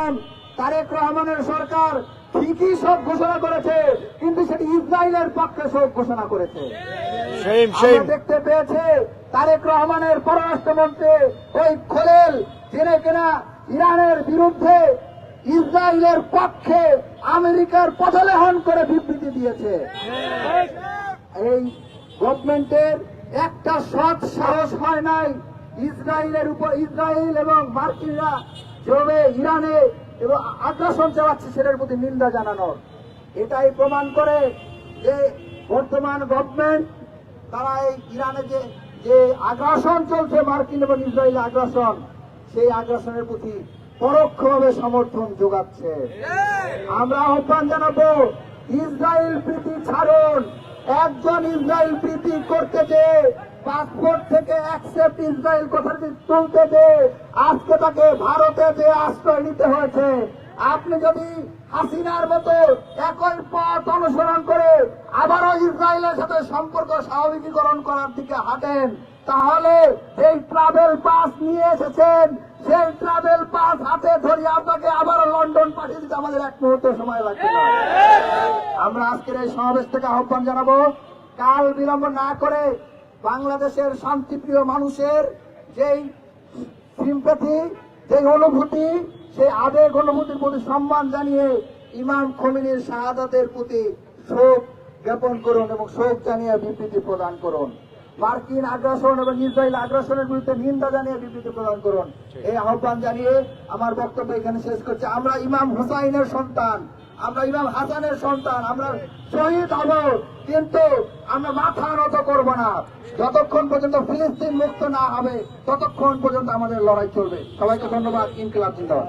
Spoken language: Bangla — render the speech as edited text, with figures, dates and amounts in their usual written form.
দেখলাম তারেক রহমানের সরকার ঠিকই শোক ঘোষণা করেছে, কিন্তু সেটি ইসরায়েলের পক্ষে শোক ঘোষণা করেছে। আমরা দেখতে পেয়েছে তারেক রহমানের পররাষ্ট্রমন্ত্রী ওই খোলেল, যিনি কিনা ইরানের বিরুদ্ধে ইসরায়েলের পক্ষে আমেরিকার পদলেহন করে বিবৃতি দিয়েছে। এই গভর্নমেন্টের একটা সৎ সাহস হয় নাই ইসরায়েলের উপর, ইসরায়েল এবং মার্কিনরা যেভাবে ইরানে এবং আগ্রাসন চালাচ্ছে সেটার প্রতি নিন্দা জানানোর। এটাই প্রমাণ করে যে বর্তমান গভর্নমেন্ট তারা এই ইরানে যে আগ্রাসন চলছে, মার্কিন এবং ইসরায়েল আগ্রাসন, সেই আগ্রাসনের প্রতি পরোক্ষভাবে সমর্থন যোগাচ্ছে। আমরা আহ্বান জানাবো, ইসরায়েল প্রীতি ছাড়ুন। একজন ইসরায়েল প্রীতি করতে যে পাসপোর্ট থেকে অ্যাকসেপ্ট ইসরায়েল কথাটি তুলতে যে আজকে তাকে ভারতে যে আশ্রয় নিতে হয়েছে। আপনি যদি হাসিনার মতো একই পথ অনুসরণ করে আবারও ইসরায়েলের সাথে সম্পর্ক স্বাভাবিকীকরণ করার দিকে হাঁটেন, তাহলে এই ট্রাভেল পাস নিয়ে এসেছেন, সেই ট্রাভেল পাস হাতে ধরিয়ে আপনাকে আবারও লন্ডন পাঠিয়ে দিতে আমাদের এক মুহূর্ত সময় লাগবে না। আমরা আজকের এই সমাবেশ থেকে আহ্বান জানাবো, কাল বিলম্ব না করে বাংলাদেশের শান্তিপ্রিয় মানুষের যেই সিম্প্যাথি, যেই অনুভূতি, সেই আবেগ অনুভূতির প্রতি সম্মান জানিয়ে ইমাম খোমেনির শাহাদাতের প্রতি শোক জ্ঞাপন করুন এবং শোক জানিয়ে বিবৃতি প্রদান করুন। মার্কিন আগ্রাসন এবং ইসরায়েল আগ্রাসনের বিরুদ্ধে নিন্দা জানিয়ে বিবৃতি প্রদান করুন। এই আহ্বান জানিয়ে আমার বক্তব্য এখানে শেষ করছি। আমরা ইমাম হুসাইনের সন্তান, আমরা ইমাম হাসানের সন্তান, আমরা শহীদ হব, কিন্তু আমরা মাথা নত করব না। যতক্ষণ পর্যন্ত ফিলিস্তিন মুক্ত না হবে ততক্ষণ পর্যন্ত আমাদের লড়াই চলবে। সবাইকে ধন্যবাদ। ইনকিলাব জিন্দাবাদ।